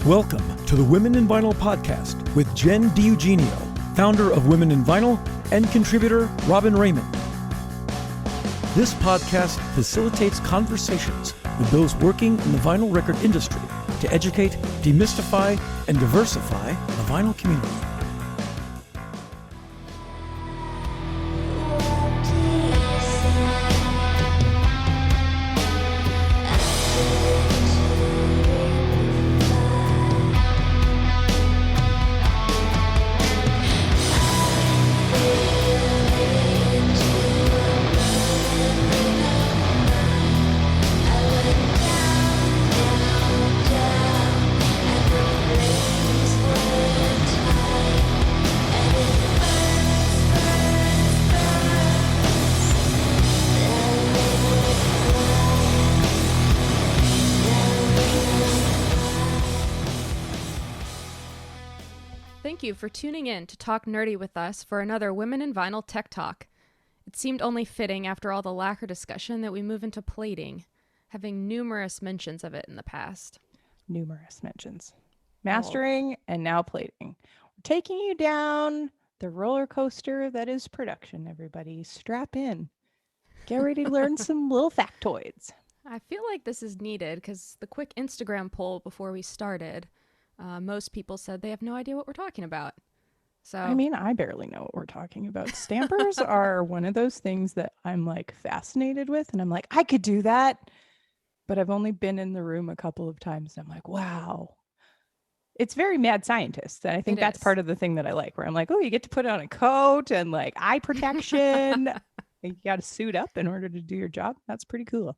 Welcome to the Women in Vinyl podcast with Jenn DiEugenio, founder of Women in Vinyl and contributor Robyn Raymond. This podcast facilitates conversations with those working in the vinyl record industry to educate, demystify, and diversify the vinyl community. Thank you for tuning in to talk nerdy with us for another Women in Vinyl Tech Talk. It seemed only fitting after all the lacquer discussion that we move into plating, having numerous mentions of it in the past. Numerous mentions. Mastering and now plating. We're taking you down the roller coaster that is production, everybody. Strap in. Get ready to learn some little factoids. I feel like this is needed because the quick Instagram poll before we started, most people said they have no idea what we're talking about. So I mean, I barely know what we're talking about. Stampers are one of those things that I'm like fascinated with. And I'm like, I could do that. But I've only been in the room a couple of times. And I'm like, wow. It's very mad scientist. And I think that's part of the thing that I like, where I'm like, oh, you get to put on a coat and like eye protection. You got to suit up in order to do your job. That's pretty cool.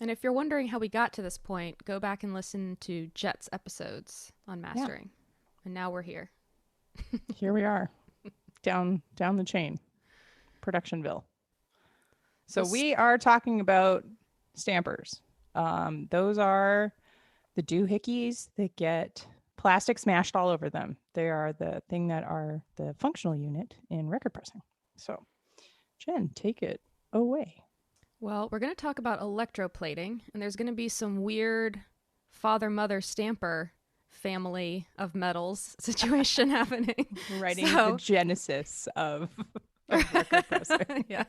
And if you're wondering how we got to this point, go back and listen to Jet's episodes on mastering. Yeah. And now we're here. Here we are. Down the chain. Productionville. So we are talking about stampers. Those are the doohickeys that get plastic smashed all over them. They are the thing that are the functional unit in record pressing. So, Jen, take it away. Well, we're going to talk about electroplating, and there's going to be some weird father-mother stamper family of metals situation happening. Writing the genesis of record pressing. Yeah.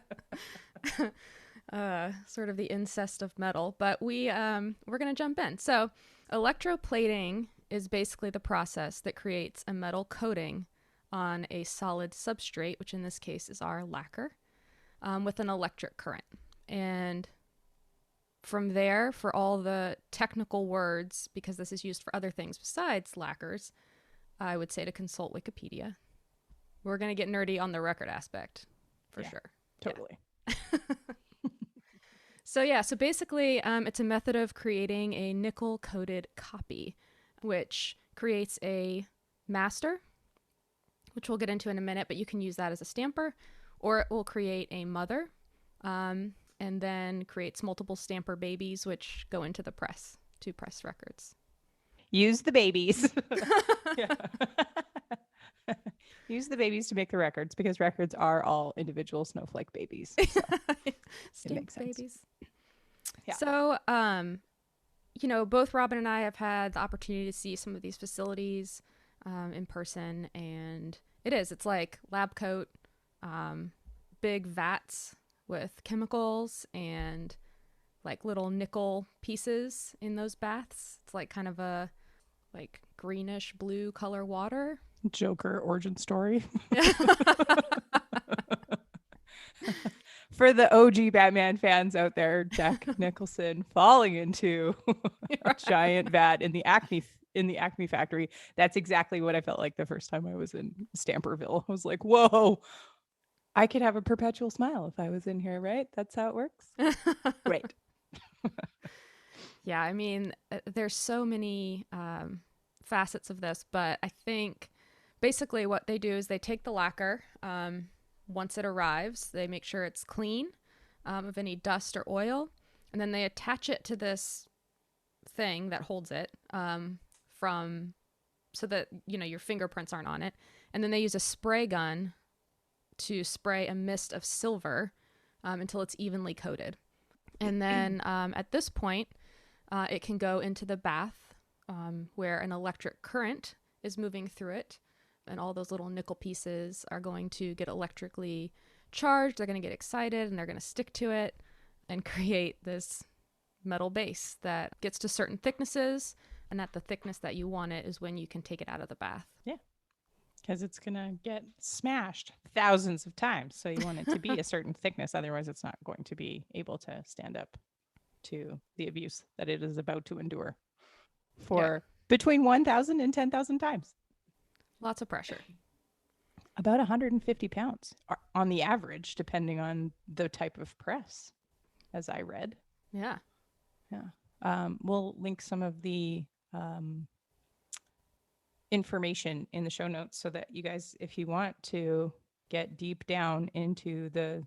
Sort of the incest of metal, but we're going to jump in. So electroplating is basically the process that creates a metal coating on a solid substrate, which in this case is our lacquer, with an electric current. And from there, for all the technical words, because this is used for other things besides lacquers, I would say to consult Wikipedia. We're going to get nerdy on the record aspect, for sure. Totally. Yeah. So basically, it's a method of creating a nickel-coated copy, which creates a master, which we'll get into in a minute, but you can use that as a stamper, or it will create a mother, and then creates multiple stamper babies, which go into the press to press records. Use the babies. Use the babies to make the records, because records are all individual snowflake babies. So Stamp makes sense. babies. Yeah. So, both Robyn and I have had the opportunity to see some of these facilities in person, and it's like lab coat, big vats with chemicals and like little nickel pieces in those baths. It's like kind of a like greenish blue color water. Joker origin story. For the OG Batman fans out there, Jack Nicholson falling into a giant vat in the Acme factory. That's exactly what I felt like the first time I was in Stamperville. I was like, whoa. I could have a perpetual smile if I was in here, right? That's how it works. Great. Yeah, I mean, there's so many facets of this, but I think basically what they do is they take the lacquer. Once it arrives, they make sure it's clean of any dust or oil, and then they attach it to this thing that holds it so that, your fingerprints aren't on it. And then they use a spray gun to spray a mist of silver until it's evenly coated. And then at this point, it can go into the bath where an electric current is moving through it, and all those little nickel pieces are going to get electrically charged. They're going to get excited, and they're going to stick to it and create this metal base that gets to certain thicknesses, and at the thickness that you want it is when you can take it out of the bath. Yeah. Because it's going to get smashed thousands of times. So you want it to be a certain thickness. Otherwise, it's not going to be able to stand up to the abuse that it is about to endure for between 1,000 and 10,000 times. Lots of pressure. About 150 pounds on the average, depending on the type of press, as I read. Yeah. Yeah. We'll link some of the information in the show notes so that you guys, if you want to get deep down into the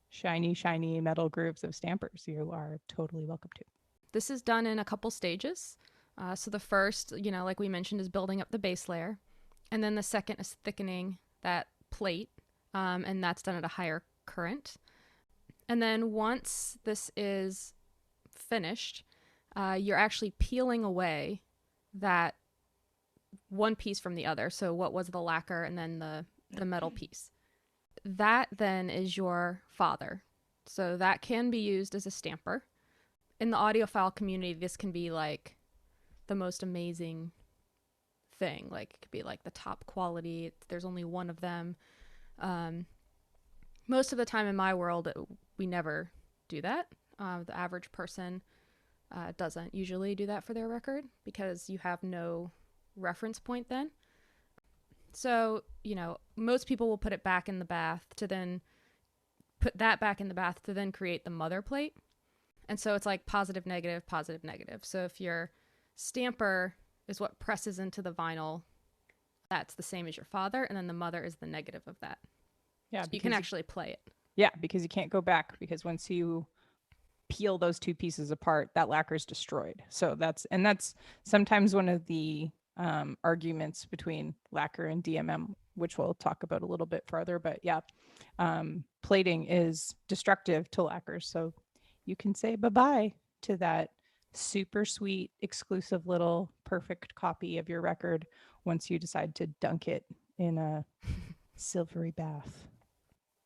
shiny metal grooves of stampers, you are totally welcome to. This is done in a couple stages. So the first, like we mentioned, is building up the base layer. And then the second is thickening that plate. And that's done at a higher current. And then once this is finished, you're actually peeling away that one piece from the other. So what was the lacquer and then the metal piece. That then is your father. So that can be used as a stamper. In the audiophile community, this can be like the most amazing thing. Like it could be like the top quality. There's only one of them. Most of the time in my world, we never do that. The average person doesn't usually do that for their record because you have no reference point then. So, most people will put it back in the bath to then put that back in the bath to then create the mother plate. And so it's like positive, negative, positive, negative. So if your stamper is what presses into the vinyl, that's the same as your father. And then the mother is the negative of that. Yeah. So you can actually play it. Yeah. Because you can't go back, because once you peel those two pieces apart, that lacquer is destroyed. So that's sometimes one of the arguments between lacquer and DMM, which we'll talk about a little bit further. But yeah, plating is destructive to lacquers. So you can say bye-bye to that super sweet, exclusive little perfect copy of your record once you decide to dunk it in a silvery bath.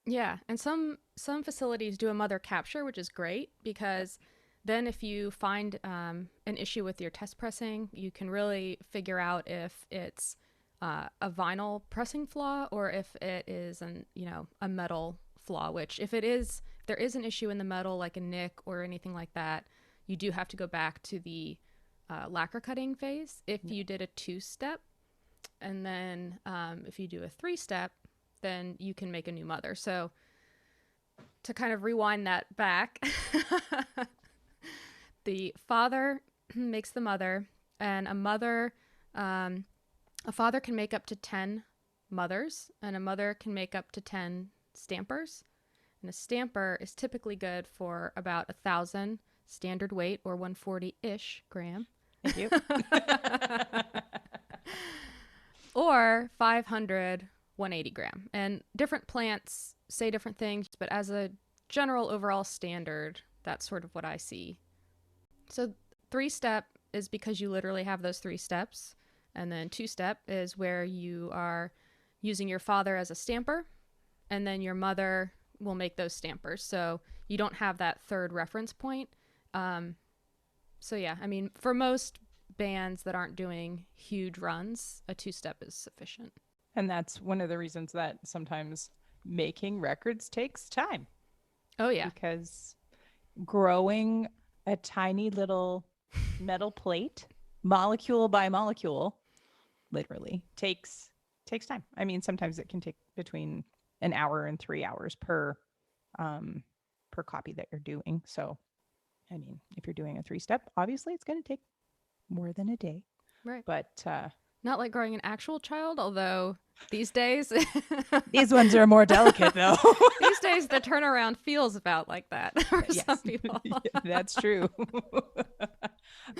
Yeah, and some facilities do a mother capture, which is great because then if you find an issue with your test pressing, you can really figure out if it's a vinyl pressing flaw or if it is a metal flaw, which if there is an issue in the metal, like a nick or anything like that, you do have to go back to the lacquer cutting phase if you did a 2-step. And then if you do a 3-step, then you can make a new mother. So to kind of rewind that back, the father makes the mother, and a father can make up to 10 mothers, and a mother can make up to 10 stampers. And a stamper is typically good for about 1,000 standard weight, or 140-ish gram. Thank you. Or 500, 180 gram. And different plants say different things, but as a general overall standard, that's sort of what I see. So 3-step is because you literally have those 3 steps. And then 2-step is where you are using your father as a stamper, and then your mother will make those stampers. So you don't have that third reference point. So yeah, I mean, for most bands that aren't doing huge runs, a 2-step is sufficient. And that's one of the reasons that sometimes making records takes time. Oh yeah. Because growing a tiny little metal plate, molecule by molecule, literally takes time. I mean, sometimes it can take between an hour and 3 hours per copy that you're doing. So, I mean, if you're doing a 3-step, obviously it's going to take more than a day. Right. But not like growing an actual child, although these days these ones are more delicate though. These days the turnaround feels about like that for some people. Yeah, that's true.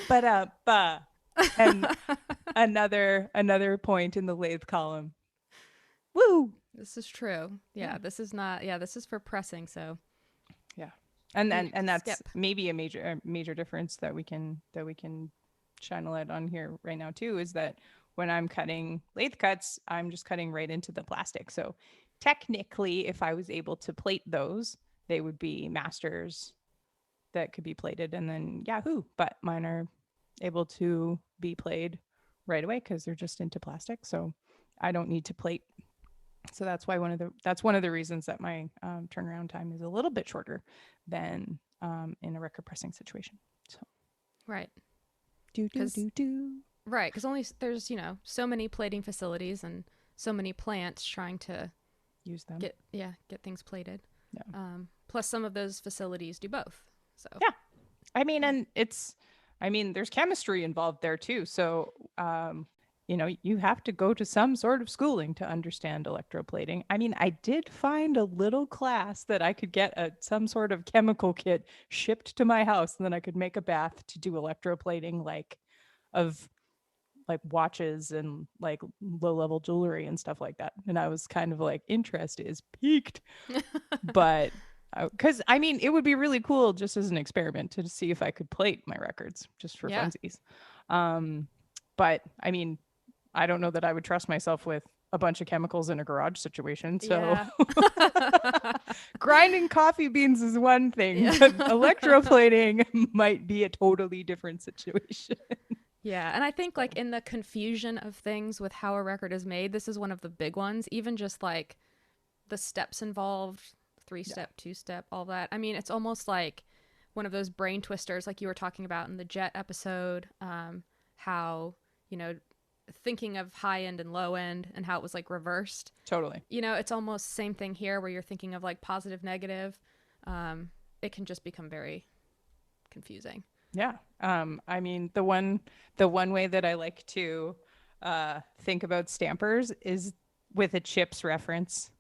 But and another point in the lathe column. Woo! This is true. Yeah, this is not. Yeah, this is for pressing. So yeah, and that's skip. maybe a major difference that we can shine a light on here right now too is that when I'm cutting lathe cuts, I'm just cutting right into the plastic. So technically, if I was able to plate those, they would be masters that could be plated and then Yahoo. But mine are able to be played right away because they're just into plastic. So I don't need to plate. So that's why that's one of the reasons that my turnaround time is a little bit shorter than in a record pressing situation. So Right. do. Right, because there's so many plating facilities and so many plants trying to Use them. get things plated. Yeah. Plus, some of those facilities do both. So Yeah, I mean, and there's chemistry involved there too. So you have to go to some sort of schooling to understand electroplating. I mean, I did find a little class that I could get some sort of chemical kit shipped to my house, and then I could make a bath to do electroplating, of watches and like low level jewelry and stuff like that. And I was kind of like, interest is piqued, but because I mean, it would be really cool just as an experiment to see if I could plate my records just for funsies. But I mean, I don't know that I would trust myself with a bunch of chemicals in a garage situation. So grinding coffee beans is one thing, but electroplating might be a totally different situation. Yeah, and I think like in the confusion of things with how a record is made, this is one of the big ones. Even just like the steps involved, 3-step, 2-step, all that. I mean, it's almost like one of those brain twisters like you were talking about in the Jet episode, how, thinking of high end and low end and how it was like reversed. Totally. It's almost the same thing here where you're thinking of like positive, negative. It can just become very confusing. Yeah. I mean, the one way that I like to think about stampers is with a chips reference,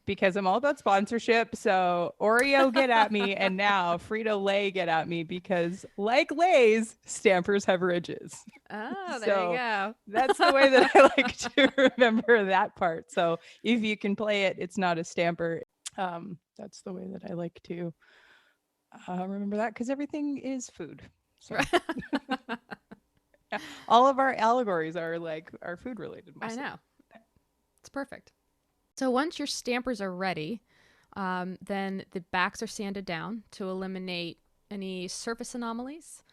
because I'm all about sponsorship. So Oreo, get at me, and now Frito-Lay, get at me, because like Lay's, stampers have ridges. Oh, there you go. That's the way that I like to remember that part. So if you can play it, it's not a stamper. That's the way that I like to remember that, because everything is food. So all of our allegories are food related mostly. I know. It's perfect. So once your stampers are ready, then the backs are sanded down to eliminate any surface anomalies,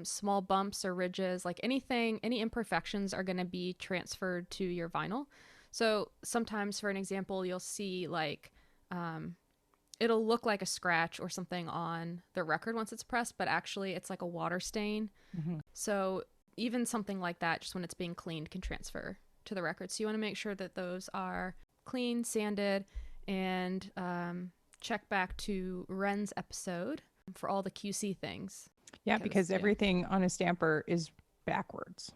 small bumps or ridges, like any imperfections are going to be transferred to your vinyl. So sometimes, for an example, you'll see it'll look like a scratch or something on the record once it's pressed, but actually it's like a water stain. Mm-hmm. So even something like that, just when it's being cleaned, can transfer to the record. So you want to make sure that those are clean, sanded, and check back to Ren's episode for all the QC things. Yeah, because everything on a stamper is backwards.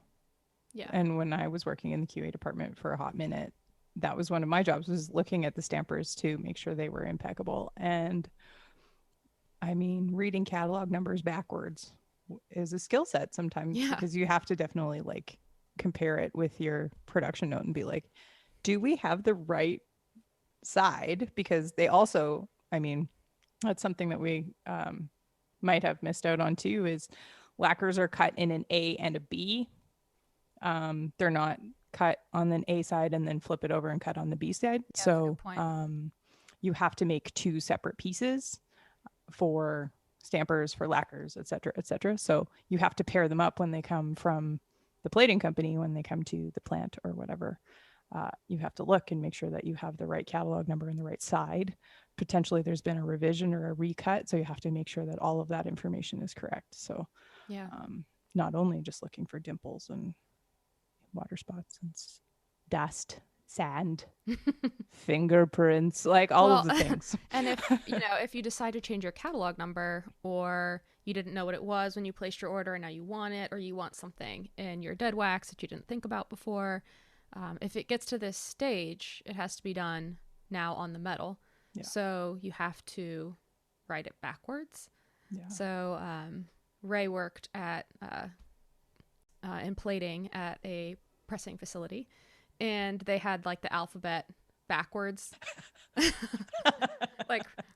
Yeah. And when I was working in the QA department for a hot minute, that was one of my jobs, was looking at the stampers to make sure they were impeccable. And I mean, reading catalog numbers backwards is a skill set sometimes, because you have to definitely compare it with your production note and be like, do we have the right side? Because they also, I mean, that's something that we might have missed out on too, is lacquers are cut in an A and a B. They're not cut on an A side and then flip it over and cut on the B side. Yeah, so you have to make 2 separate pieces for stampers, for lacquers, et cetera. So you have to pair them up when they come from the plating company, when they come to the plant or whatever. You have to look and make sure that you have the right catalog number and the right side. Potentially there's been a revision or a recut, so you have to make sure that all of that information is correct. So not only just looking for dimples and water spots and dust, sand, fingerprints, all of the things. And if you decide to change your catalog number, or you didn't know what it was when you placed your order and now you want it, or you want something in your dead wax that you didn't think about before, if it gets to this stage, it has to be done now on the metal. Yeah. So you have to write it backwards. Yeah. So Ray worked at in plating at a pressing facility, and they had the alphabet backwards,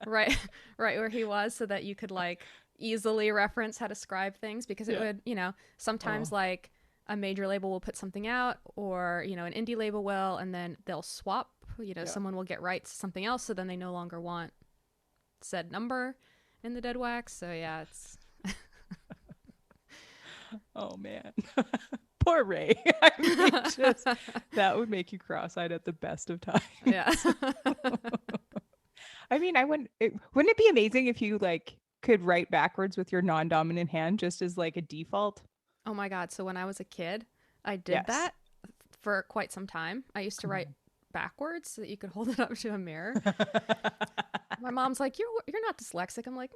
right where he was, so that you could easily reference how to scribe things, because it would, sometimes like a major label will put something out, or, an indie label will, and then they'll swap, someone will get rights to something else. So then they no longer want said number in the dead wax. So yeah, it's. Oh man. Poor Ray. I mean, that would make you cross-eyed at the best of times. Yeah. I mean, wouldn't it be amazing if you like could write backwards with your non-dominant hand just as like a default? Oh my God. So when I was a kid, I did that for quite some time. I used to write backwards so that you could hold it up to a mirror. My mom's like, you're not dyslexic. I'm like,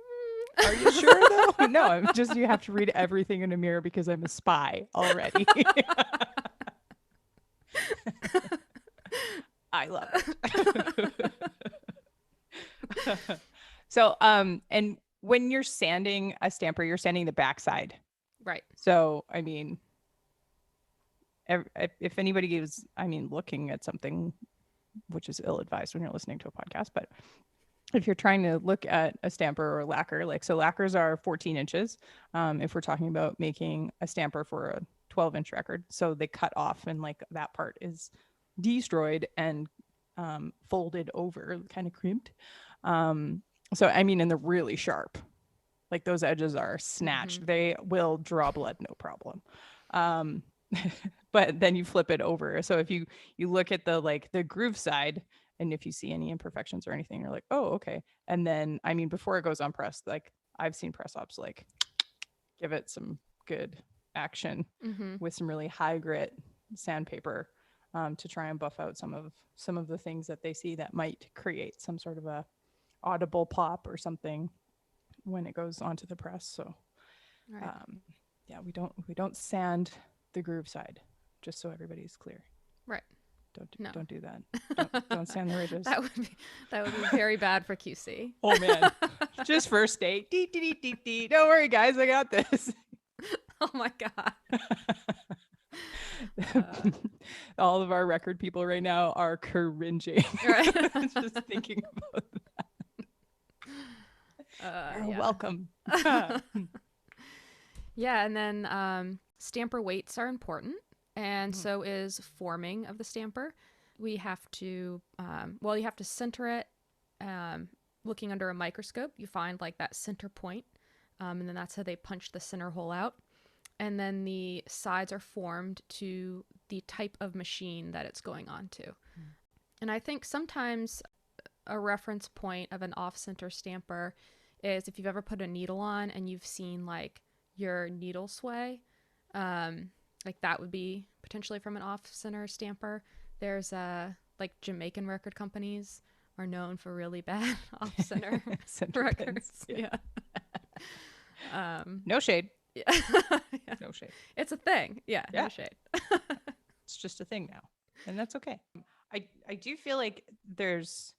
Are you sure though? No, I'm just, you have to read everything in a mirror because I'm a spy already. I love it. So, and when you're sanding a stamper, you're sanding the backside. Right. So, I mean, if anybody is, looking at something, which is ill-advised when you're listening to a podcast, but if you're trying to look at a stamper or a lacquer, so lacquers are 14 inches. If we're talking about making a stamper for a 12-inch record, so they cut off and like that part is destroyed and folded over, kind of crimped. So and they're really sharp. Like those edges are snatched. They will draw blood, no problem. But then you flip it over. So if you look at the groove side, and if you see any imperfections or anything, you're like, oh, okay. And then, before it goes on press, like I've seen press ops like give it some good action with some really high grit sandpaper to try and buff out some of the things that they see that might create some sort of a audible pop or something when it goes onto the press. So right. We don't sand the groove side, just so everybody's clear. Right. Don't do that. Don't sand the ridges. That would be very bad for QC. Oh man. Just first date. Don't worry guys, I got this. Oh my God. All of our record people right now are cringing. Right. Just thinking about that. You're welcome. Yeah, and then stamper weights are important, and so is forming of the stamper. We have to, you have to center it. Looking under a microscope, you find like that center point, and then that's how they punch the center hole out. And then the sides are formed to the type of machine that it's going on to. And I think sometimes a reference point of an off-center stamper is if you've ever put a needle on and you've seen like your needle sway, like that would be potentially from an off-center stamper. There's like Jamaican record companies are known for really bad off-center records. Yeah. No shade. Yeah. Yeah. No shade. It's a thing. Yeah. No shade. It's just a thing now, and that's okay. I do feel like there's,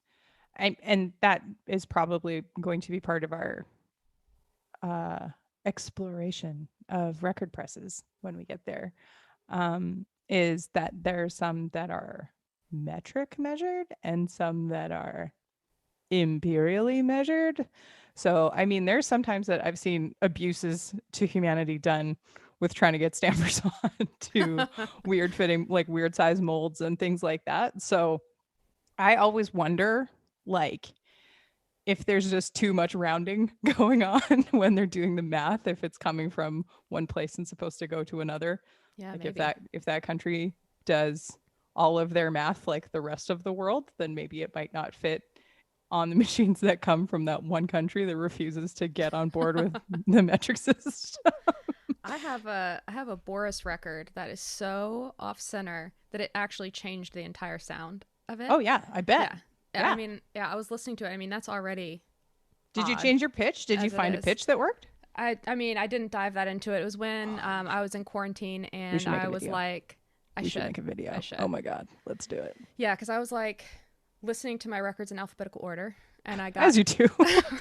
and that is probably going to be part of our exploration of record presses when we get there, is that there are some that are metric measured and some that are imperially measured. So, there's sometimes that I've seen abuses to humanity done with trying to get stampers on to weird fitting, like weird size molds and things like that. So I always wonder, like, if there's just too much rounding going on when they're doing the math, if it's coming from one place and supposed to go to another. Yeah, like maybe. if that country does all of their math like the rest of the world, then maybe it might not fit on the machines that come from that one country that refuses to get on board with the metric system. I have a Boris record that is so off center that it actually changed the entire sound of it. Oh yeah, I bet. Yeah. I was listening to it. That's already. Did you change your pitch? Did you find a pitch that worked? I didn't dive that into it. It was when I was in quarantine and I was like, I should make a video. I should. Oh my God, let's do it. Yeah, because I was like listening to my records in alphabetical order, and I got as you do,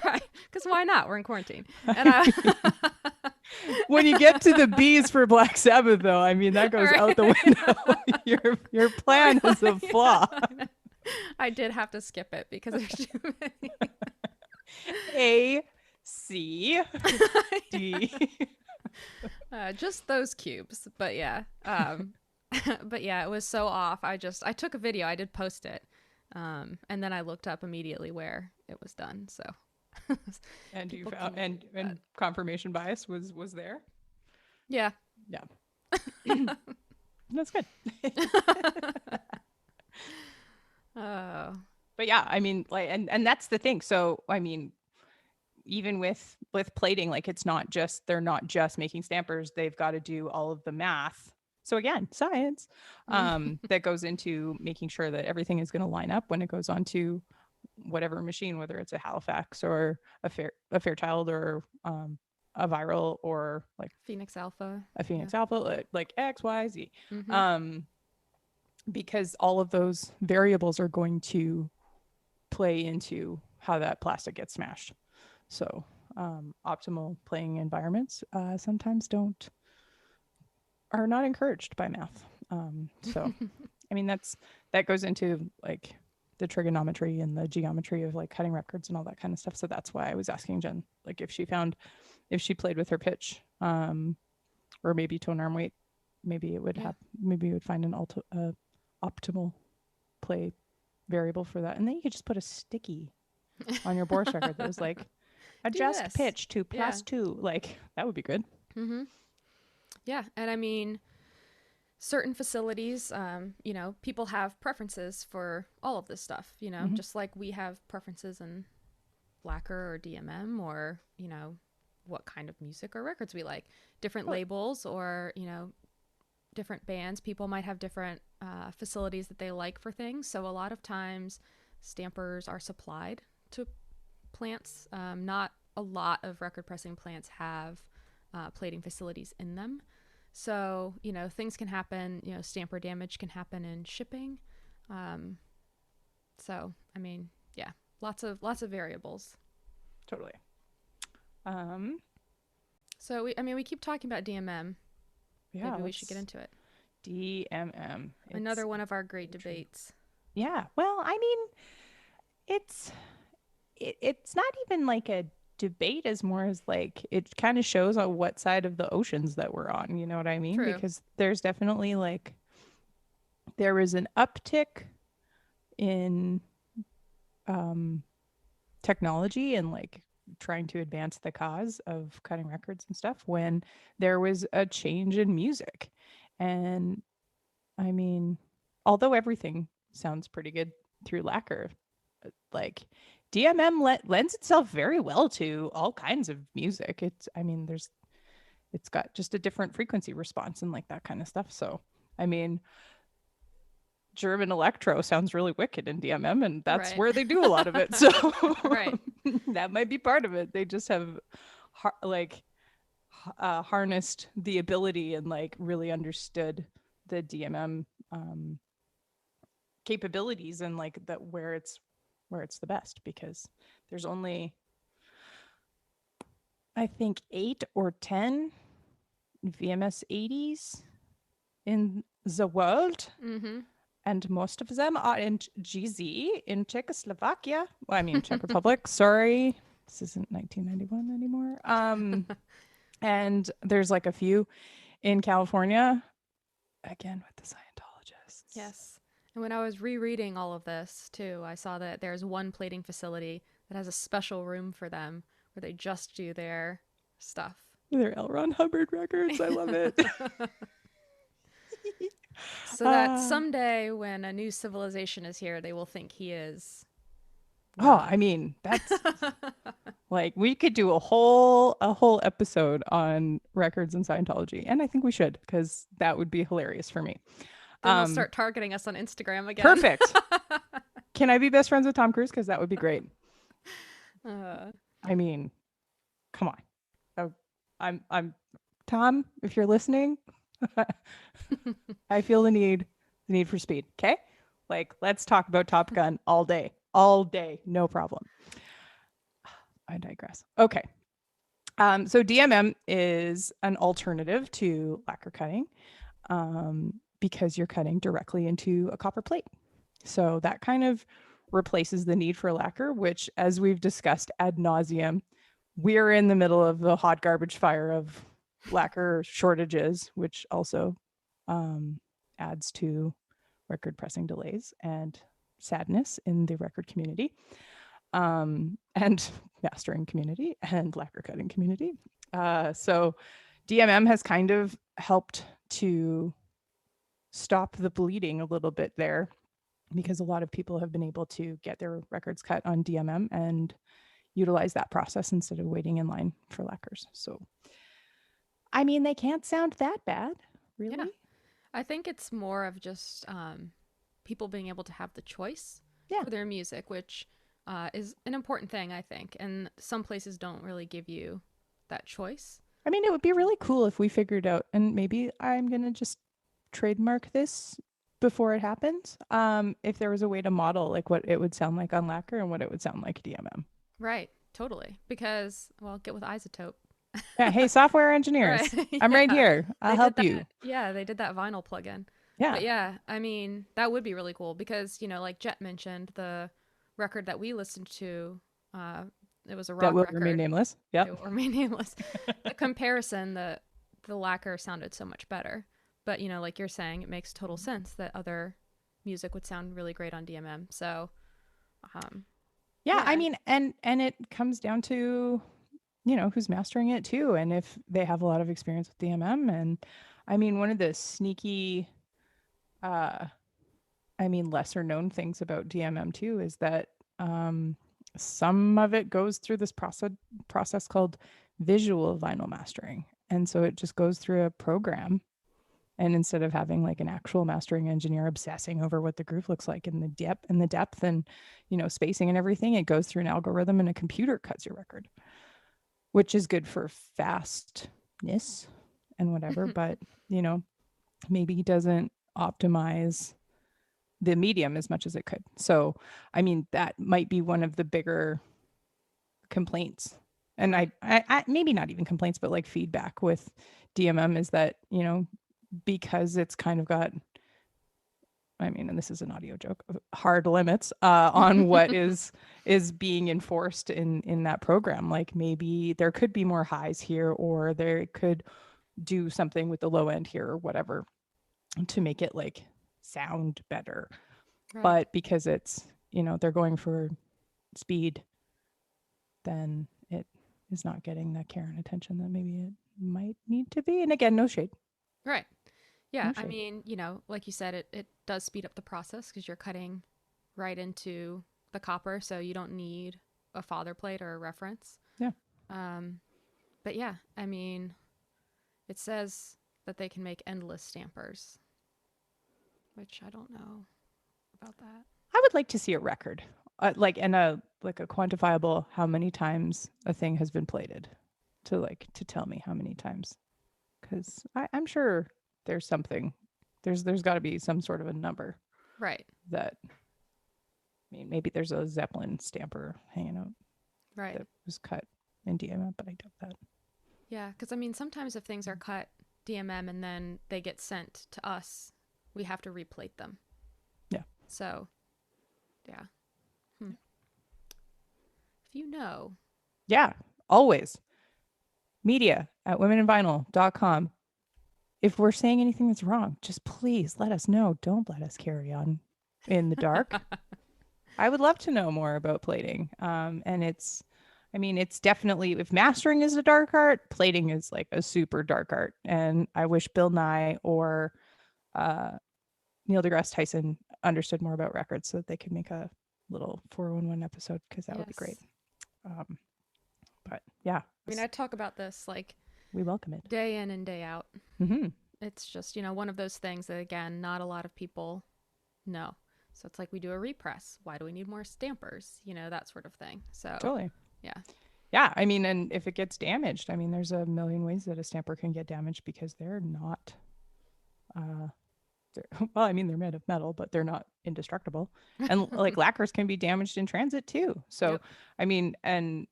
right? Because why not? We're in quarantine, and when you get to the B's for Black Sabbath, though, that goes out the window. Your plan is a flaw. I did have to skip it because there's too many. A C, D. Just those cubes, but yeah. But yeah, it was so off. I took a video. I did post it, and then I looked up immediately where it was done. So, And you people found can and confirmation bias was there. yeah. Yeah. That's good. Oh, But yeah, I mean, like, and that's the thing. So I mean, even with plating, like, it's not just, they're not just making stampers, they've got to do all of the math. So again, science that goes into making sure that everything is going to line up when it goes onto whatever machine, whether it's a Halifax or a Fairchild or a Viral or like Phoenix Alpha. a Phoenix Alpha, like X, Y, Z. Mm-hmm. Because all of those variables are going to play into how that plastic gets smashed. So optimal playing environments sometimes are not encouraged by math. So I mean, that goes into like the trigonometry and the geometry of like cutting records and all that kind of stuff. So that's why I was asking Jen, like, if she played with her pitch, or maybe tone arm weight, maybe it would maybe you would find an optimal play variable for that. And then you could just put a sticky on your Boris record that was like, adjust pitch to +2. Like, that would be good. Mm-hmm. Yeah. And I mean, certain facilities, you know, people have preferences for all of this stuff, you know, just like we have preferences in lacquer or DMM, or, you know, what kind of music or records we like. Different labels, or, you know, different bands. People might have different facilities that they like for things. So a lot of times stampers are supplied to plants. Not a lot of record pressing plants have plating facilities in them. So, you know, things can happen, you know, stamper damage can happen in shipping. So, I mean, yeah, lots of variables. Totally. So we keep talking about DMM. Yeah, maybe we should get into it. DMM. Another one of our great debates. Yeah. Well, I mean, it's not even like a debate, as more as like, it kind of shows on what side of the oceans that we're on, you know what I mean? True. Because there's definitely like, there was an uptick in technology and like trying to advance the cause of cutting records and stuff when there was a change in music. And I mean, although everything sounds pretty good through lacquer, like DMM lends itself very well to all kinds of music. It's got just a different frequency response and like that kind of stuff. So I mean, German electro sounds really wicked in DMM, and that's where they do a lot of it. So that might be part of it. They just have harnessed the ability and like really understood the DMM capabilities and like that where it's the best, because there's only, I think, 8 or 10 VMS 80s in the world. And most of them are in GZ in Czechoslovakia. Well, I mean, Czech Republic. Sorry, this isn't 1991 anymore. And there's like a few in California. Again, with the Scientologists. Yes. And when I was rereading all of this too, I saw that there's one plating facility that has a special room for them where they just do their stuff. They're L. Ron Hubbard records. I love it. So that someday when a new civilization is here, they will think he is. I mean, that's like, we could do a whole episode on records and Scientology, and I think we should, because that would be hilarious for me. Then they'll start targeting us on Instagram again. Perfect. Can I be best friends with Tom Cruise? Because that would be great. I mean, come on. I'm Tom, if you're listening, I feel the need for speed. Okay, like, let's talk about Top Gun all day, no problem. I digress. Okay. So DMM is an alternative to lacquer cutting, because you're cutting directly into a copper plate. So that kind of replaces the need for lacquer, which, as we've discussed ad nauseum, we're in the middle of the hot garbage fire of lacquer shortages, which also adds to record pressing delays and sadness in the record community, and mastering community and lacquer cutting community. So DMM has kind of helped to stop the bleeding a little bit there, because a lot of people have been able to get their records cut on DMM and utilize that process instead of waiting in line for lacquers. So, I mean, they can't sound that bad, really. Yeah. I think it's more of just people being able to have the choice for their music, which is an important thing, I think. And some places don't really give you that choice. I mean, it would be really cool if we figured out, and maybe I'm going to just trademark this before it happens, if there was a way to model like what it would sound like on lacquer and what it would sound like DMM. Right. Totally. Because, well, get with Isotope. Yeah. Hey, software engineers, Right. I'm right Yeah. here. I'll help They did you. that. Yeah, they did that vinyl plugin. Yeah. But yeah, I mean, that would be really cool because, you know, like Jet mentioned, the record that we listened to, it was a rock That will record. remain nameless. Yep. It will remain nameless. The comparison, the lacquer sounded so much better. But, you know, like you're saying, it makes total sense that other music would sound really great on DMM. So, yeah, I mean, and it comes down to, you know, who's mastering it too, and if they have a lot of experience with DMM. And I mean, one of the sneaky, lesser known things about DMM too is that some of it goes through this process called visual vinyl mastering, and so it just goes through a program. And instead of having like an actual mastering engineer obsessing over what the groove looks like and the depth and, you know, spacing and everything, it goes through an algorithm and a computer cuts your record, which is good for fastness and whatever, but, you know, maybe doesn't optimize the medium as much as it could. So, I mean, that might be one of the bigger complaints. And I maybe not even complaints, but like feedback with DMM is that, you know, because it's kind of got, I mean, and this is an audio joke, hard limits on what is being enforced in that program. Like maybe there could be more highs here, or they could do something with the low end here or whatever to make it like sound better. Right. But because it's, you know, they're going for speed, then it is not getting that care and attention that maybe it might need to be. And again, no shade. Right. Yeah, I mean, you know, like you said, it does speed up the process because you're cutting right into the copper, so you don't need a father plate or a reference. Yeah. But yeah, I mean, it says that they can make endless stampers, which I don't know about that. I would like to see a record, a quantifiable how many times a thing has been plated, to tell me how many times, because I'm sure there's something, there's got to be some sort of a number, right? That, I mean, maybe there's a Zeppelin stamper hanging out, right, that was cut in DMM, but I doubt that. Yeah, because I mean, sometimes if things are cut DMM and then they get sent to us, we have to replate them. Yeah. So, yeah. If you know. Yeah, always. media@womeninvinyl.com. If we're saying anything that's wrong, just please let us know. Don't let us carry on in the dark. I would love to know more about plating. And it's definitely, if mastering is a dark art, plating is like a super dark art. And I wish Bill Nye or Neil deGrasse Tyson understood more about records so that they could make a little 411 episode, because that would be great. But yeah. I mean, I talk about this like we welcome it day in and day out. Mm-hmm. It's just, you know, one of those things that, again, not a lot of people know. So it's like we do a repress. Why do we need more stampers? You know, that sort of thing. So totally. Yeah. Yeah. I mean, and if it gets damaged, I mean, there's a million ways that a stamper can get damaged because they're not, well, I mean, they're made of metal, but they're not indestructible. And like lacquers can be damaged in transit too. So, yep. I mean, and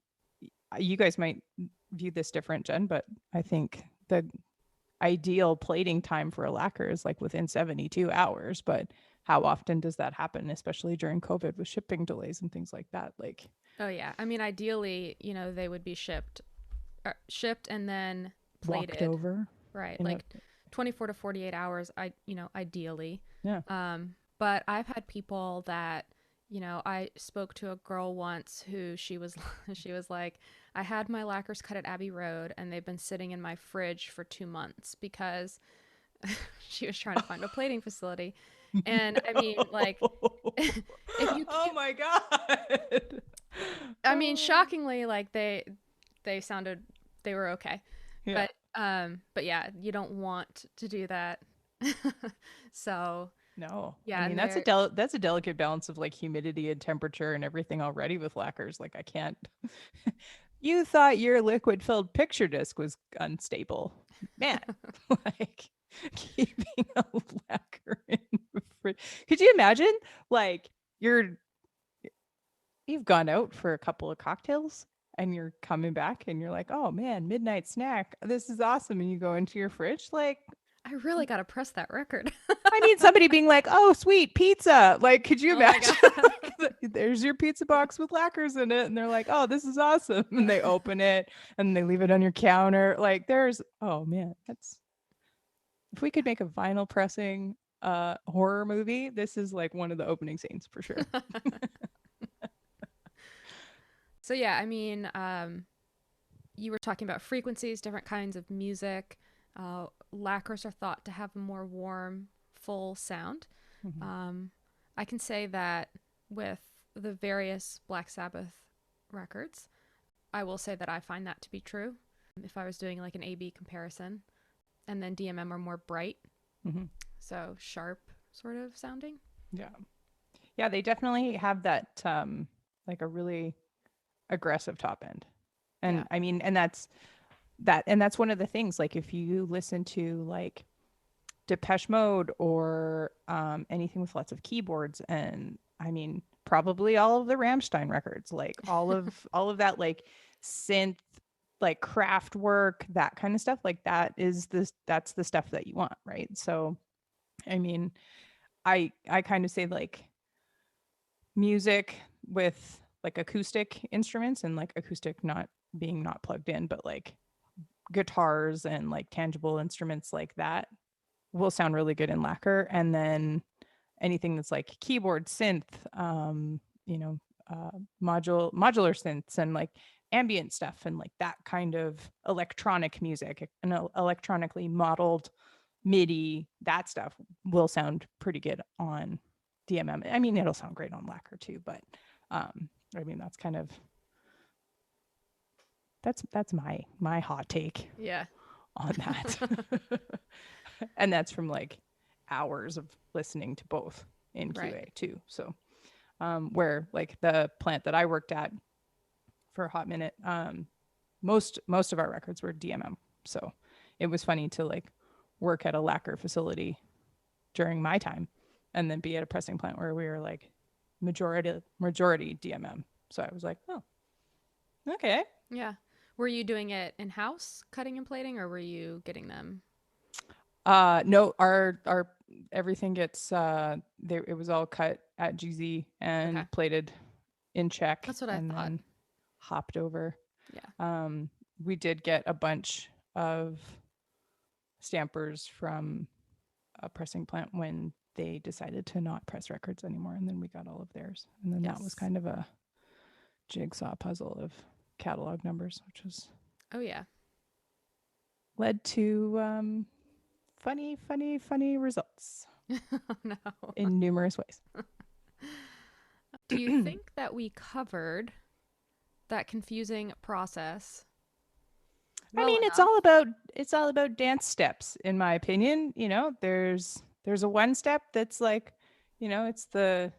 you guys might view this different, Jen, but I think the ideal plating time for a lacquer is like within 72 hours. But how often does that happen, especially during COVID with shipping delays and things like that? Like, Oh yeah. I mean, ideally, they would be shipped and then walked plated. over. Right. You know, Like 24 to 48 hours, ideally. yeah. But I've had people that, I spoke to a girl once who she was she was like, I had my lacquers cut at Abbey Road and they've been sitting in my fridge for 2 months because she was trying to find a plating facility. And I mean, like, if you Oh keep, my God. I mean, shockingly, like they were okay. Yeah. But yeah, you don't want to do that. So No. yeah, I mean, and that's a delicate balance of like humidity and temperature and everything already with lacquers. Like I can't. You thought your liquid filled picture disc was unstable. Man, like keeping a lacquer in the fridge. Could you imagine like you've gone out for a couple of cocktails and you're coming back and you're like, oh man, midnight snack. This is awesome. And you go into your fridge, like, I really got to press that record. I need somebody being like, oh, sweet pizza. Like, could you Oh my imagine? God. There's your pizza box with lacquers in it. And they're like, oh, this is awesome. And they open it and they leave it on your counter. Like, oh man, if we could make a vinyl pressing horror movie, this is like one of the opening scenes for sure. So yeah, I mean, you were talking about frequencies, different kinds of music. Lacquers are thought to have a more warm, full sound. Mm-hmm. I can say that with the various Black Sabbath records, I will say that I find that to be true. If I was doing like an A/B comparison, and then DMM are more bright, Mm-hmm. so sharp sort of sounding. Yeah. Yeah, they definitely have that like a really aggressive top end. And Yeah. I mean, and that's one of the things, like if you listen to like Depeche Mode or anything with lots of keyboards, and I mean probably all of the Rammstein records, like all of that like synth, like craft work, that kind of stuff, like that's the stuff that you want, right? So I mean, I kind of say like music with like acoustic instruments, and like acoustic not being not plugged in, but like guitars and like tangible instruments like that will sound really good in lacquer. And then anything that's like keyboard, synth, you know, modular synths and like ambient stuff and like that kind of electronic music and electronically modeled MIDI, that stuff will sound pretty good on DMM. I mean, it'll sound great on lacquer too, but I mean, that's kind of that's my hot take Yeah. on that. And that's from like hours of listening to both in QA Right. too. So where like the plant that I worked at for a hot minute, most of our records were DMM. So it was funny to like work at a lacquer facility during my time and then be at a pressing plant where we were like majority DMM. So I was like, oh, okay. Yeah. Were you doing it in-house, cutting and plating, or were you getting them? No, our everything gets it was all cut at GZ and Okay. plated in Czech. That's what I and thought. then hopped over. Yeah. We did get a bunch of stampers from a pressing plant when they decided to not press records anymore, and then we got all of theirs. And then that was Yes. kind of a jigsaw puzzle of catalog numbers, which was Oh yeah. led to funny results Oh no. in numerous ways. Do you think that we covered that confusing process? I mean, it's all about dance steps, in my opinion. You know, there's a one step that's like, you know, it's the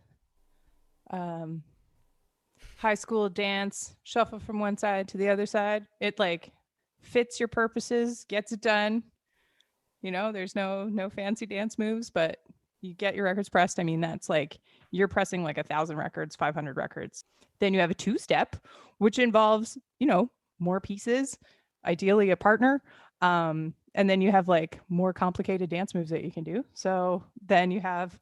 high school dance shuffle from one side to the other side. It like fits your purposes, gets it done. You know, there's no fancy dance moves, but you get your records pressed. I mean, that's like you're pressing like 1,000 records, 500 records. Then you have a two-step, which involves, you know, more pieces, ideally a partner. And then you have like more complicated dance moves that you can do. So then you have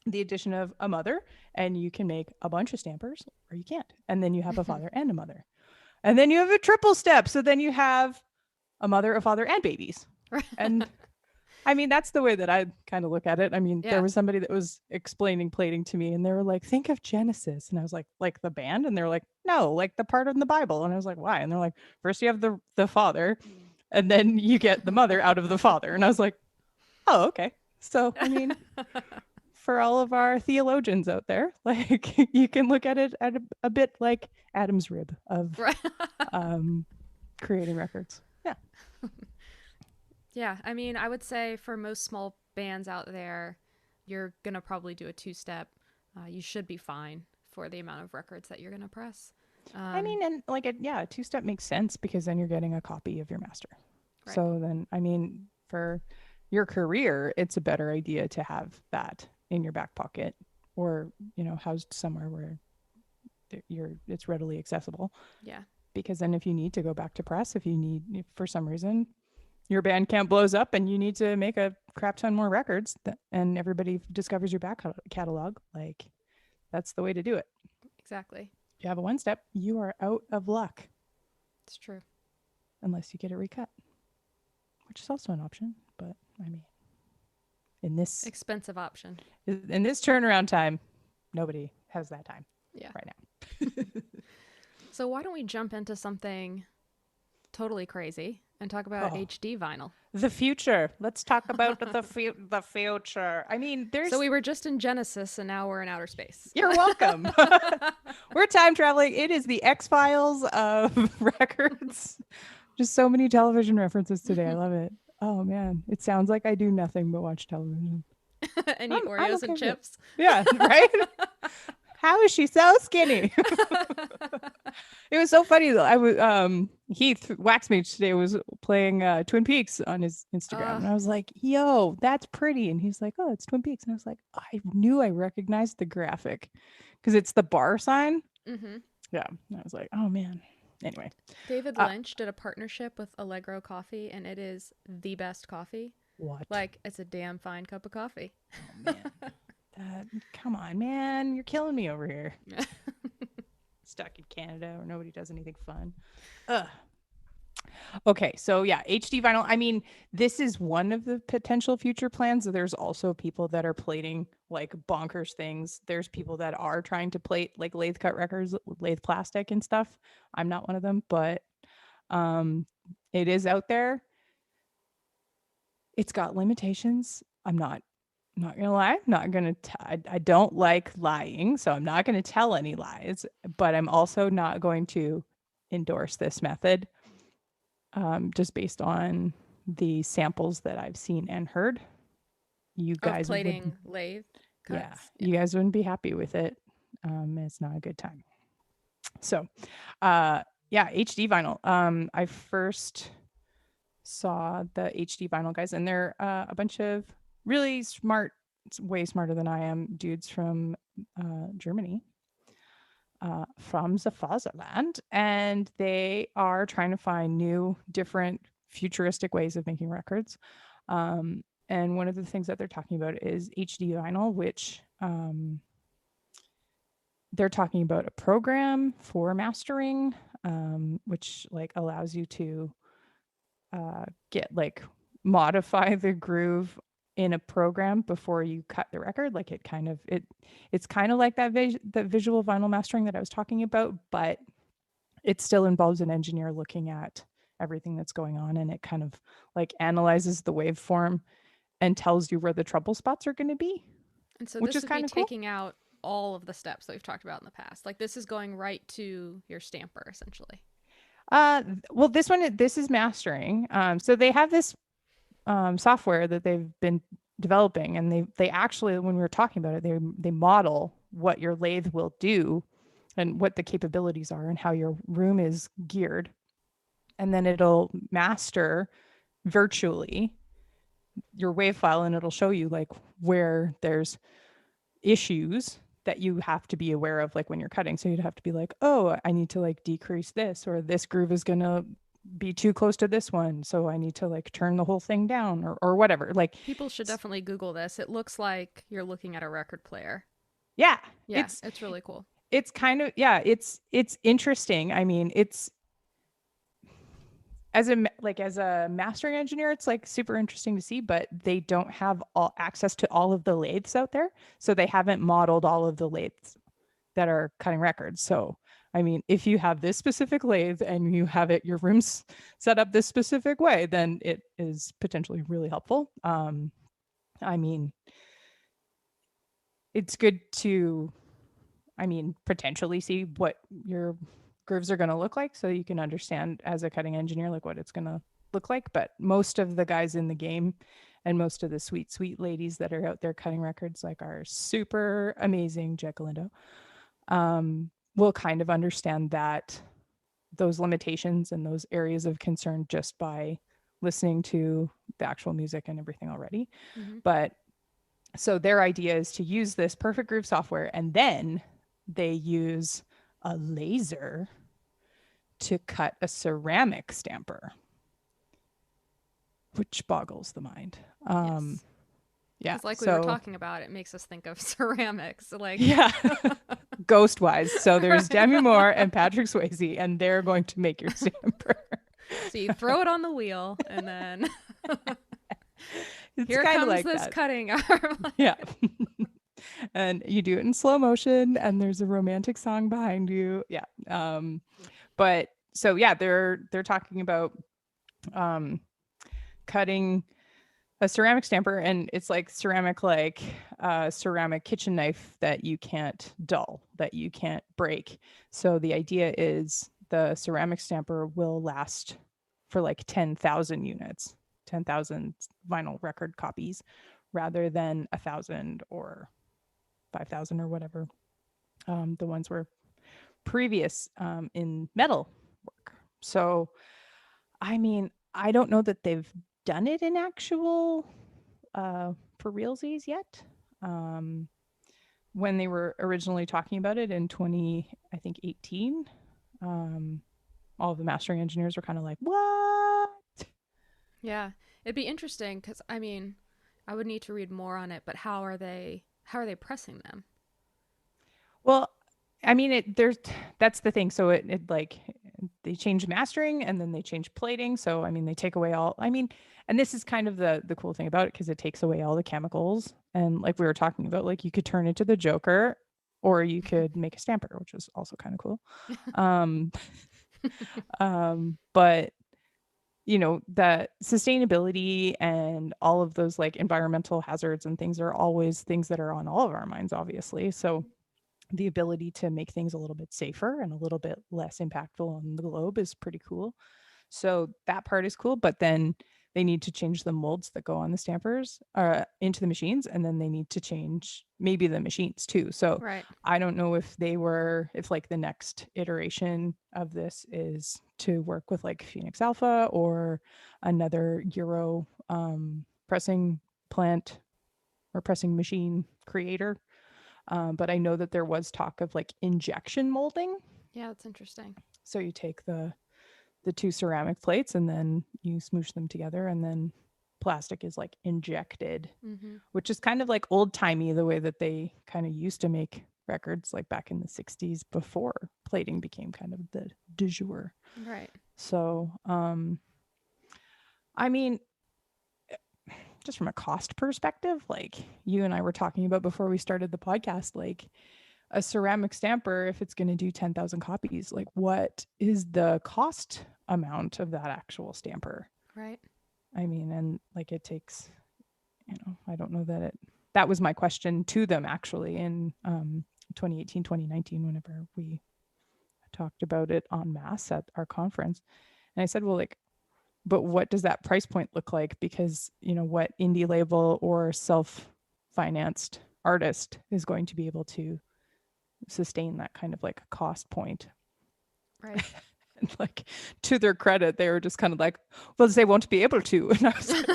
the addition of a mother, and you can make a bunch of stampers, or you can't. And then you have a father and a mother. And then you have a triple step. So then you have a mother, a father, and babies. And I mean, that's the way that I kind of look at it. I mean, Yeah. there was somebody that was explaining plating to me, and they were like, think of Genesis. And I was like the band? And they're like, no, like the part in the Bible. And I was like, why? And they're like, first you have the father, and then you get the mother out of the father. And I was like, oh, okay. So, I mean, for all of our theologians out there, like you can look at it at a bit like Adam's rib of Right. creating records. Yeah. Yeah, I mean, I would say for most small bands out there, you're going to probably do a two-step. You should be fine for the amount of records that you're going to press. I mean, and like a two-step makes sense because then you're getting a copy of your master. Right. So then, I mean, for your career, it's a better idea to have that in your back pocket, or housed somewhere where it's readily accessible. Yeah. Because then if you need to go back to press, if for some reason your Bandcamp blows up and you need to make a crap ton more records, and everybody discovers your back catalog, like that's the way to do it. Exactly. If you have a one step, you are out of luck. It's true. Unless you get it recut, which is also an option. But I mean, in this expensive option, in this turnaround time, nobody has that time. Yeah. Right now. So why don't we jump into something totally crazy and talk about HD vinyl? The future. Let's talk about the future. I mean, So we were just in Genesis and now we're in outer space. You're welcome. We're time traveling. It is the X-Files of records. Just so many television references today. I love it. Oh man, it sounds like I do nothing but watch television. And eat Oreos and chips. Yeah, right? How is she so skinny? It was so funny though. I was Heath Waxmage today was playing Twin Peaks on his Instagram, and I was like, "Yo, that's pretty." And he's like, "Oh, it's Twin Peaks." And I was like, "I knew I recognized the graphic because it's the bar sign." Mm-hmm. Yeah, and I was like, "Oh man." Anyway, David Lynch did a partnership with Allegro Coffee, and it is the best coffee. What? Like, it's a damn fine cup of coffee. Oh man. Come on, man. You're killing me over here. Stuck in Canada where nobody does anything fun. Ugh. Okay, so yeah, HD vinyl. I mean, this is one of the potential future plans. There's also people that are plating like bonkers things. There's people that are trying to plate like lathe cut records, lathe plastic and stuff. I'm not one of them, but it is out there. It's got limitations. I'm not gonna lie. I don't like lying, so I'm not gonna tell any lies, but I'm also not going to endorse this method just based on the samples that I've seen and heard. You guys plating lathe cuts. Yeah, you guys wouldn't be happy with it. It's not a good time. So HD vinyl. I first saw the HD vinyl guys, and they're a bunch of really smart, way smarter than I am, dudes from Germany, from the fatherland, and they are trying to find new, different, futuristic ways of making records. And one of the things that they're talking about is HD vinyl, which they're talking about a program for mastering, which like allows you to modify the groove in a program before you cut the record. Like it's kind of like that the visual vinyl mastering that I was talking about, but it still involves an engineer looking at everything that's going on, and it kind of like analyzes the waveform and tells you where the trouble spots are going to be. And so which this is would kind be of cool. taking out all of the steps that we've talked about in the past. Like this is going right to your stamper essentially. Well, this is mastering. So they have this software that they've been developing, and they actually, when we were talking about it, they model what your lathe will do and what the capabilities are and how your room is geared, and then it'll master virtually your wave file, and it'll show you like where there's issues that you have to be aware of, like when you're cutting. So you'd have to be like, oh, I need to like decrease this, or this groove is gonna be too close to this one, so I need to like turn the whole thing down or whatever. Like People should definitely Google this. It looks like you're looking at a record player. yeah, Yeah, it's really cool. It's kind of it's interesting. I mean, it's as a mastering engineer, it's like super interesting to see, but they don't have all access to all of the lathes out there, so they haven't modeled all of the lathes that are cutting records. So I mean, if you have this specific lathe and you have your rooms set up this specific way, then it is potentially really helpful. I mean, it's good to, potentially see what your grooves are going to look like, so you can understand as a cutting engineer like what it's going to look like. But most of the guys in the game and most of the sweet ladies that are out there cutting records like our super amazing Jack Lindo will kind of understand that those limitations and those areas of concern just by listening to the actual music and everything already. But so their idea is to use this Perfect Groove software, and then they use a laser to cut a ceramic stamper, which boggles the mind. Yes. Yeah, it's like we were talking about, it makes us think of ceramics, like yeah, ghost wise. So there's Demi Moore and Patrick Swayze, and they're going to make your stamper. So you throw it on the wheel, and then here kind of comes like this that. cutting arm. Yeah. And you do it in slow motion, and there's a romantic song behind you. Yeah. But so yeah, they're talking about cutting a ceramic stamper, and it's like ceramic kitchen knife that you can't dull, that you can't break. So the idea is the ceramic stamper will last for like 10,000 units, 10,000 vinyl record copies, rather than 1,000 or 5,000 or whatever the ones were previous in metal work. So I mean, I don't know that they've done it in actual for realsies yet. When they were originally talking about it in 2018, all of the mastering engineers were kind of like, what? Yeah, it'd be interesting because I mean, I would need to read more on it, but how are they pressing them? Well, I mean, that's the thing. So it like they change mastering and then they change plating. So I mean, they take away and this is kind of the cool thing about it, because it takes away all the chemicals. And like we were talking about, like you could turn into the Joker, or you could make a stamper, which is also kind of cool. But the sustainability and all of those like environmental hazards and things are always things that are on all of our minds, obviously. So the ability to make things a little bit safer and a little bit less impactful on the globe is pretty cool. So that part is cool, but then they need to change the molds that go on the stampers into the machines, and then they need to change maybe the machines too. So right. I don't know if like the next iteration of this is to work with like Phoenix Alpha or another Euro pressing plant or pressing machine creator. But I know that there was talk of like injection molding. Yeah, that's interesting. So you take the two ceramic plates and then you smoosh them together, and then plastic is like injected, which is kind of like old timey, the way that they kind of used to make records like back in the 60s before plating became kind of the du jour. Right. So, I mean, just from a cost perspective, like you and I were talking about before we started the podcast, like a ceramic stamper, if it's going to do 10,000 copies, like what is the cost amount of that actual stamper? Right. I mean, and like it takes, I don't know that was my question to them actually in 2018, 2019, whenever we talked about it en masse at our conference. And I said, well, like, but what does that price point look like? Because, what indie label or self-financed artist is going to be able to sustain that kind of like cost point? Right. And like, to their credit, they were just kind of like, well, they won't be able to. And I was like,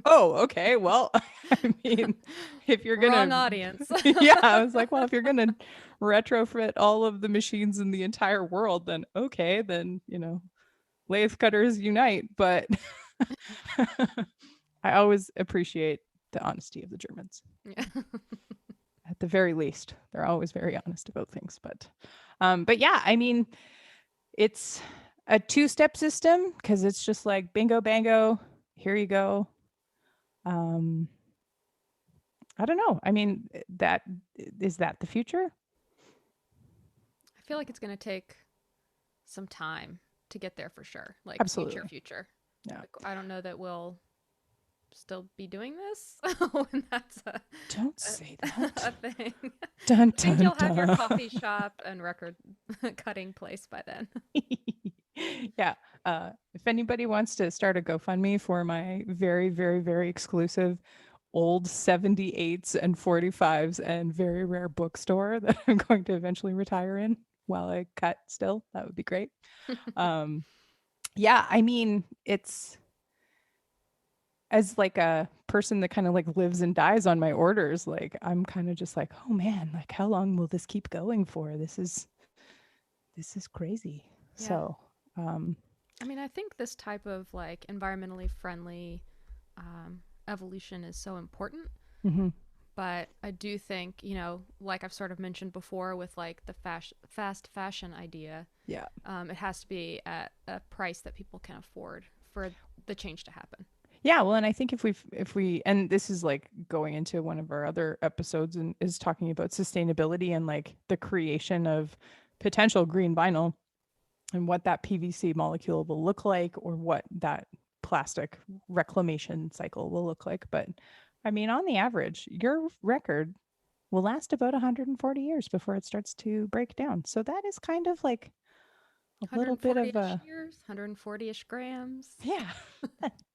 oh, okay. Well, I mean, if you're going to... Wrong audience. Yeah, I was like, well, if you're going to retrofit all of the machines in the entire world, then okay, then, lathe cutters unite, but I always appreciate the honesty of the Germans. Yeah. At the very least, they're always very honest about things. But yeah, I mean, it's a two-step system because it's just like bingo bango, here you go. I don't know. I mean, is that the future? I feel like it's going to take some time to get there for sure. Like Absolutely. future. Yeah. Like, I don't know that we'll still be doing this when that's Don't say that. a thing. Dun, I think dun, you'll have your dun. coffee shop and record cutting place by then. Yeah. If anybody wants to start a GoFundMe for my very, very, very exclusive old 78s and 45s and very rare bookstore that I'm going to eventually retire in while I cut still, that would be great. Yeah, I mean, it's as like a person that kind of like lives and dies on my orders, like I'm kind of just like, oh man, like how long will this keep going for? This is crazy. Yeah. So I mean, I think this type of like environmentally friendly evolution is so important. mm-hmm. But I do think, you know, like I've sort of mentioned before with like the fast fashion idea, Yeah. It has to be at a price that people can afford for the change to happen. Yeah, well, and I think if we and this is like going into one of our other episodes and is talking about sustainability and like the creation of potential green vinyl and what that PVC molecule will look like or what that plastic reclamation cycle will look like. But I mean, on the average, your record will last about 140 years before it starts to break down. So that is kind of like a little bit of 140-ish years, 140-ish grams. yeah.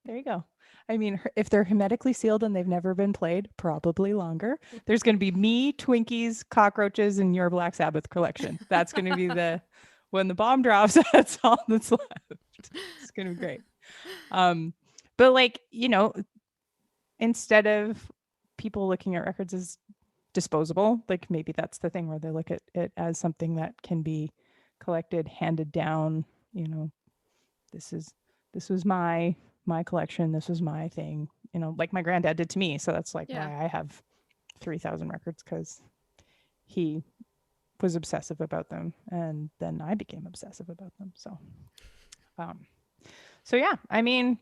There you go. I mean, if they're hermetically sealed and they've never been played, probably longer. There's going to be me, Twinkies, cockroaches, and your Black Sabbath collection. That's going to be when the bomb drops, that's all that's left. It's going to be great. But like, you know, instead of people looking at records as disposable, like maybe that's the thing where they look at it as something that can be collected, handed down, you know, this was my collection, this was my thing, you know, like my granddad did to me. So that's like why I have 3,000 records, because he was obsessive about them and then I became obsessive about them. So yeah, I mean,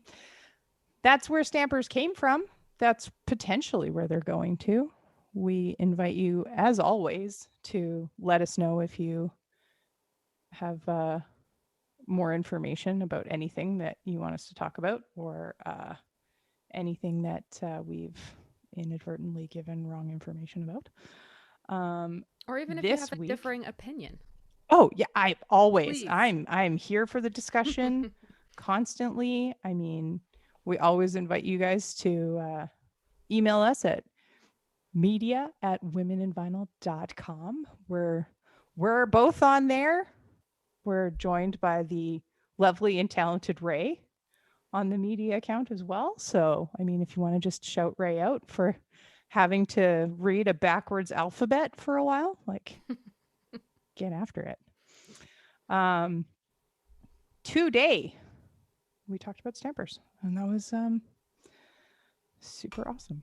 that's where stampers came from. That's potentially where they're going to. We invite you, as always, to let us know if you have more information about anything that you want us to talk about, or anything that we've inadvertently given wrong information about. Or even if you have a differing opinion. Oh yeah, Please. I'm here for the discussion constantly. I mean, we always invite you guys to email us at media@womeninvinyl.com. We're both on there. We're joined by the lovely and talented Ray on the media account as well. So, I mean, if you want to just shout Ray out for having to read a backwards alphabet for a while, like get after it. Today we talked about stampers, and that was super awesome.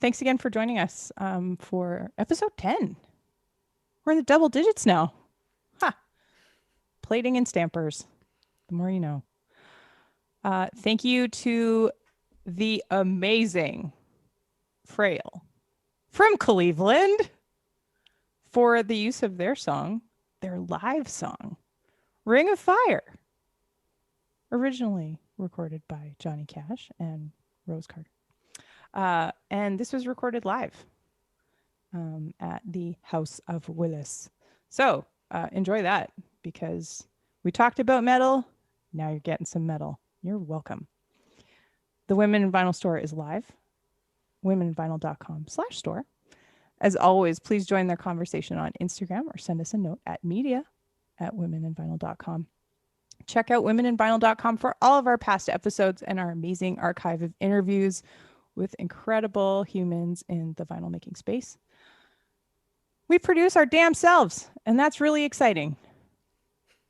Thanks again for joining us for episode 10. We're in the double digits now. Plating and stampers. The more you know. Thank you to the amazing Frayle from Cleveland for the use of their song, their live song, Ring of Fire. Originally recorded by Johnny Cash and Rose Carter. And this was recorded live at the House of Willis. So enjoy that, because we talked about metal. Now you're getting some metal. You're welcome. The Women in Vinyl store is live. womeninvinyl.com/store. As always, please join their conversation on Instagram or send us a note at media@womeninvinyl.com. Check out womeninvinyl.com for all of our past episodes and our amazing archive of interviews with incredible humans in the vinyl making space. We produce our damn selves, and that's really exciting.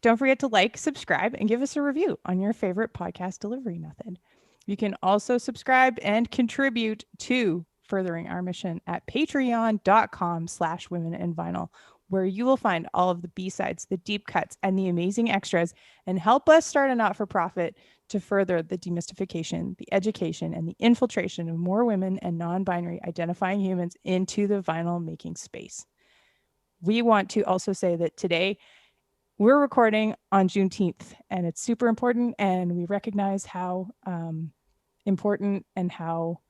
Don't forget to like, subscribe, and give us a review on your favorite podcast delivery method. You can also subscribe and contribute to furthering our mission at patreon.com/womeninvinyl, where you will find all of the B-sides, the deep cuts, and the amazing extras, and help us start a not-for-profit to further the demystification, the education, and the infiltration of more women and non-binary identifying humans into the vinyl making space. We want to also say that today we're recording on Juneteenth, and it's super important, and we recognize how important and how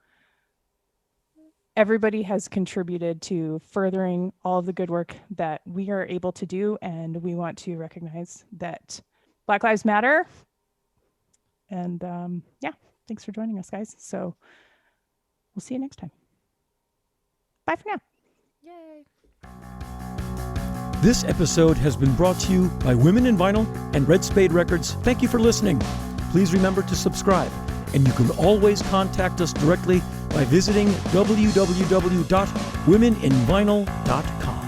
everybody has contributed to furthering all of the good work that we are able to do, and we want to recognize that Black Lives Matter. And yeah, thanks for joining us, guys. So we'll see you next time. Bye for now. Yay. This episode has been brought to you by Women in Vinyl and Red Spade Records. Thank you for listening. Please remember to subscribe, and you can always contact us directly by visiting www.womeninvinyl.com.